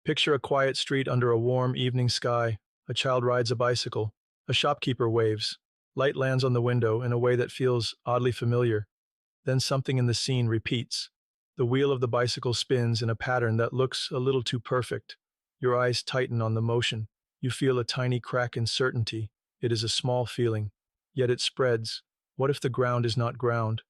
Picture a quiet street under a warm evening sky. A child rides a bicycle. A shopkeeper waves. Light lands on the window in a way that feels oddly familiar. Then something in the scene repeats. The wheel of the bicycle spins in a pattern that looks a little too perfect. Your eyes tighten on the motion. You feel a tiny crack in certainty. It is a small feeling. Yet it spreads. What if the ground is not ground?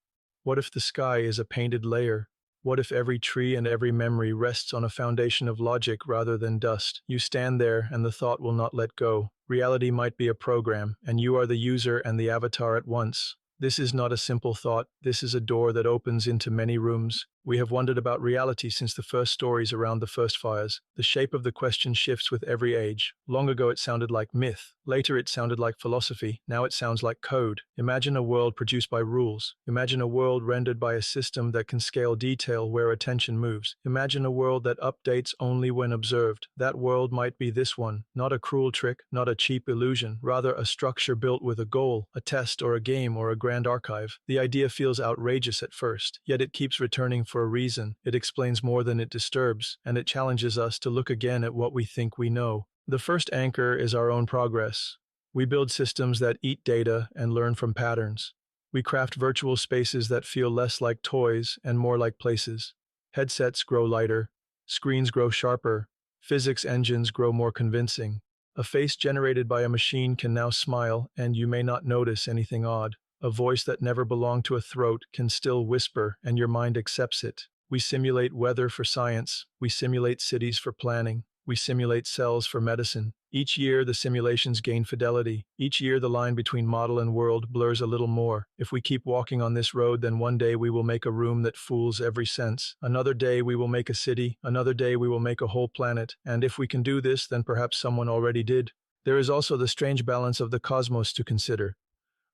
What if the sky is a painted layer? What if every tree and every memory rests on a foundation of logic rather than dust? You stand there and the thought will not let go. Reality might be a program, and you are the user and the avatar at once. This is not a simple thought. This is a door that opens into many rooms. We have wondered about reality since the first stories around the first fires. The shape of the question shifts with every age. Long ago it sounded like myth. Later it sounded like philosophy. Now it sounds like code. Imagine a world produced by rules. Imagine a world rendered by a system that can scale detail where attention moves. Imagine a world that updates only when observed. That world might be this one. Not a cruel trick, not a cheap illusion. Rather a structure built with a goal, a test or a game or a grand archive. The idea feels outrageous at first, yet it keeps returning for a reason. It explains more than it disturbs, and it challenges us to look again at what we think we know. The first anchor is our own progress. We build systems that eat data and learn from patterns. We craft virtual spaces that feel less like toys and more like places. Headsets grow lighter, screens grow sharper, physics engines grow more convincing. A face generated by a machine can now smile, and you may not notice anything odd. A voice that never belonged to a throat can still whisper, and your mind accepts it. We simulate weather for science. We simulate cities for planning. We simulate cells for medicine. Each year, the simulations gain fidelity. Each year, the line between model and world blurs a little more. If we keep walking on this road, then one day we will make a room that fools every sense. Another day, we will make a city. Another day, we will make a whole planet. And if we can do this, then perhaps someone already did. There is also the strange balance of the cosmos to consider.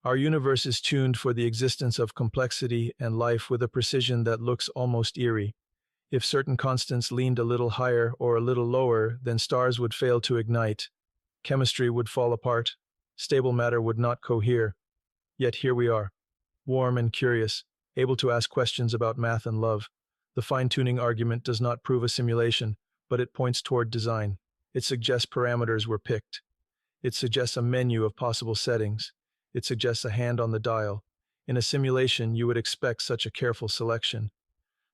Our universe is tuned for the existence of complexity and life with a precision that looks almost eerie. If certain constants leaned a little higher or a little lower, then stars would fail to ignite. Chemistry would fall apart. Stable matter would not cohere. Yet here we are, warm and curious, able to ask questions about math and love. The fine-tuning argument does not prove a simulation, but it points toward design. It suggests parameters were picked. It suggests a menu of possible settings. It suggests a hand on the dial. In a simulation, you would expect such a careful selection.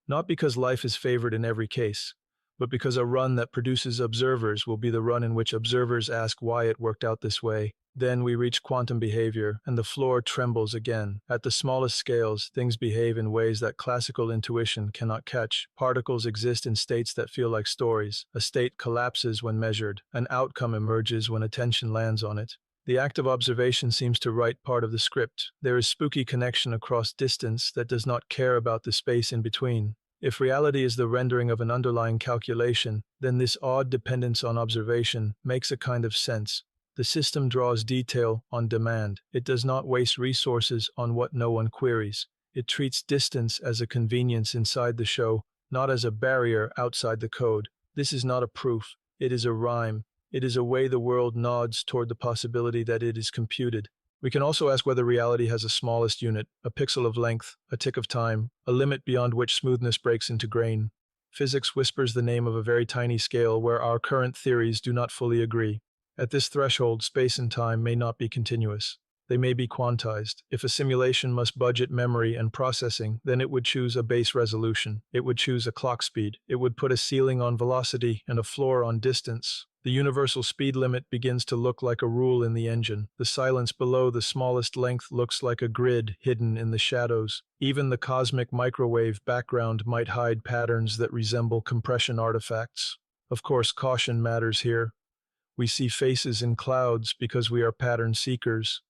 Not because life is favored in every case, but because a run that produces observers will be the run in which observers ask why it worked out this way. Then we reach quantum behavior, and the floor trembles again. At the smallest scales, things behave in ways that classical intuition cannot catch. Particles exist in states that feel like stories. A state collapses when measured. An outcome emerges when attention lands on it. The act of observation seems to write part of the script. There is spooky connection across distance that does not care about the space in between. If reality is the rendering of an underlying calculation, then this odd dependence on observation makes a kind of sense. The system draws detail on demand. It does not waste resources on what no one queries. It treats distance as a convenience inside the show, not as a barrier outside the code. This is not a proof. It is a rhyme. It is a way the world nods toward the possibility that it is computed. We can also ask whether reality has a smallest unit, a pixel of length, a tick of time, a limit beyond which smoothness breaks into grain. Physics whispers the name of a very tiny scale where our current theories do not fully agree. At this threshold, space and time may not be continuous. They may be quantized. If a simulation must budget memory and processing, then it would choose a base resolution. It would choose a clock speed. It would put a ceiling on velocity and a floor on distance. The universal speed limit begins to look like a rule in the engine. The silence below the smallest length looks like a grid hidden in the shadows. Even the cosmic microwave background might hide patterns that resemble compression artifacts. Of course, caution matters here. We see faces in clouds because we are pattern seekers.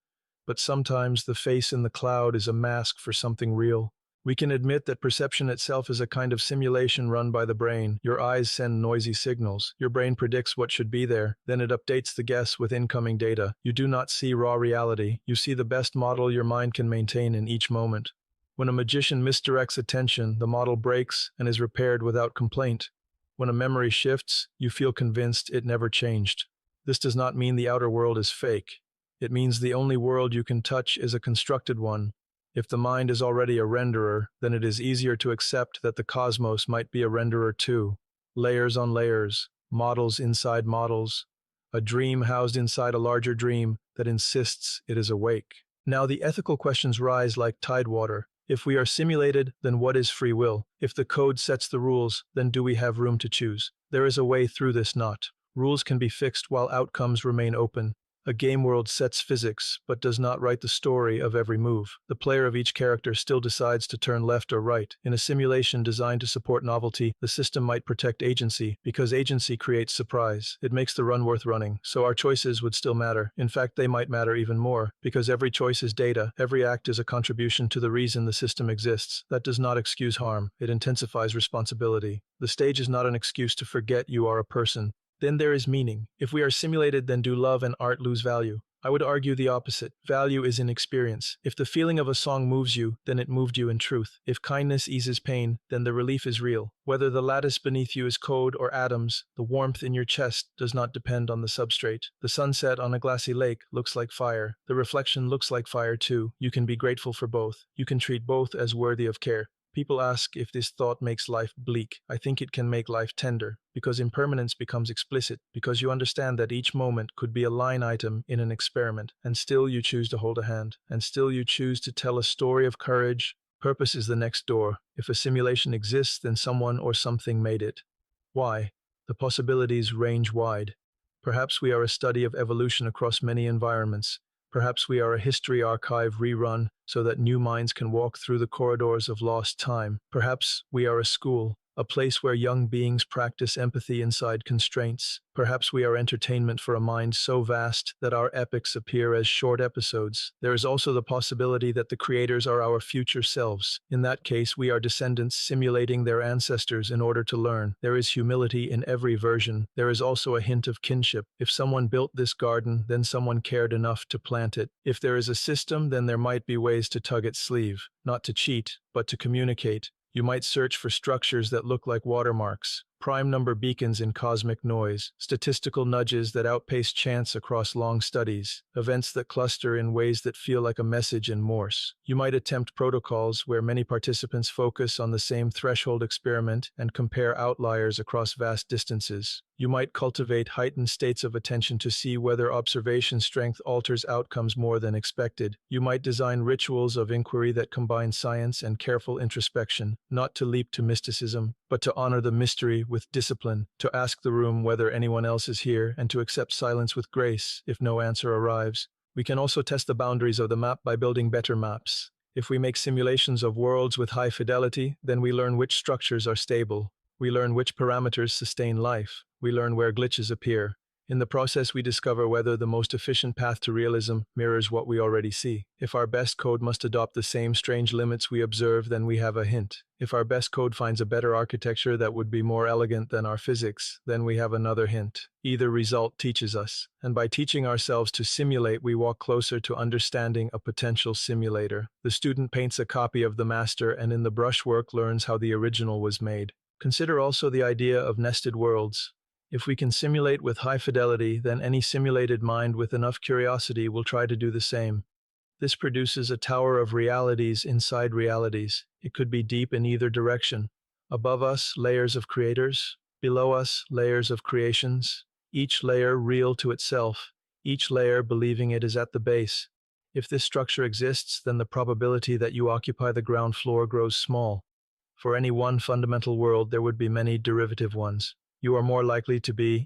But sometimes the face in the cloud is a mask for something real. We can admit that perception itself is a kind of simulation run by the brain. Your eyes send noisy signals. Your brain predicts what should be there. Then it updates the guess with incoming data. You do not see raw reality. You see the best model your mind can maintain in each moment. When a magician misdirects attention, the model breaks and is repaired without complaint. When a memory shifts, you feel convinced it never changed. This does not mean the outer world is fake. It means the only world you can touch is a constructed one. If the mind is already a renderer, then it is easier to accept that the cosmos might be a renderer too. Layers on layers, models inside models, a dream housed inside a larger dream that insists it is awake. Now the ethical questions rise like tidewater. If we are simulated, then what is free will? If the code sets the rules, then do we have room to choose? There is a way through this knot. Rules can be fixed while outcomes remain open. A game world sets physics, but does not write the story of every move. The player of each character still decides to turn left or right. In a simulation designed to support novelty, the system might protect agency, because agency creates surprise. It makes the run worth running, so our choices would still matter. In fact, they might matter even more, because every choice is data, every act is a contribution to the reason the system exists. That does not excuse harm, it intensifies responsibility. The stage is not an excuse to forget you are a person. Then there is meaning. If we are simulated, then do love and art lose value? I would argue the opposite. Value is in experience. If the feeling of a song moves you, then it moved you in truth. If kindness eases pain, then the relief is real. Whether the lattice beneath you is code or atoms, the warmth in your chest does not depend on the substrate. The sunset on a glassy lake looks like fire. The reflection looks like fire too. You can be grateful for both. You can treat both as worthy of care. People ask if this thought makes life bleak. I think it can make life tender, because impermanence becomes explicit, because you understand that each moment could be a line item in an experiment, and still you choose to hold a hand, and still you choose to tell a story of courage. Purpose is the next door. If a simulation exists, then someone or something made it. Why? The possibilities range wide. Perhaps we are a study of evolution across many environments. Perhaps we are a history archive rerun so that new minds can walk through the corridors of lost time. Perhaps we are a school, a place where young beings practice empathy inside constraints. Perhaps we are entertainment for a mind so vast that our epics appear as short episodes. There is also the possibility that the creators are our future selves. In that case, we are descendants simulating their ancestors in order to learn. There is humility in every version. There is also a hint of kinship. If someone built this garden, then someone cared enough to plant it. If there is a system, then there might be ways to tug its sleeve, not to cheat, but to communicate. You might search for structures that look like watermarks, prime number beacons in cosmic noise, statistical nudges that outpace chance across long studies, events that cluster in ways that feel like a message in Morse. You might attempt protocols where many participants focus on the same threshold experiment and compare outliers across vast distances. You might cultivate heightened states of attention to see whether observation strength alters outcomes more than expected. You might design rituals of inquiry that combine science and careful introspection, not to leap to mysticism, but to honor the mystery with discipline, to ask the room whether anyone else is here, and to accept silence with grace if no answer arrives. We can also test the boundaries of the map by building better maps. If we make simulations of worlds with high fidelity, then we learn which structures are stable. We learn which parameters sustain life. We learn where glitches appear. In the process, we discover whether the most efficient path to realism mirrors what we already see. If our best code must adopt the same strange limits we observe, then we have a hint. If our best code finds a better architecture that would be more elegant than our physics, then we have another hint. Either result teaches us, and by teaching ourselves to simulate, we walk closer to understanding a potential simulator. The student paints a copy of the master and in the brushwork learns how the original was made. Consider also the idea of nested worlds. If we can simulate with high fidelity, then any simulated mind with enough curiosity will try to do the same. This produces a tower of realities inside realities. It could be deep in either direction. Above us, layers of creators. Below us, layers of creations. Each layer real to itself. Each layer believing it is at the base. If this structure exists, then the probability that you occupy the ground floor grows small. For any one fundamental world, there would be many derivative ones. You are more likely to be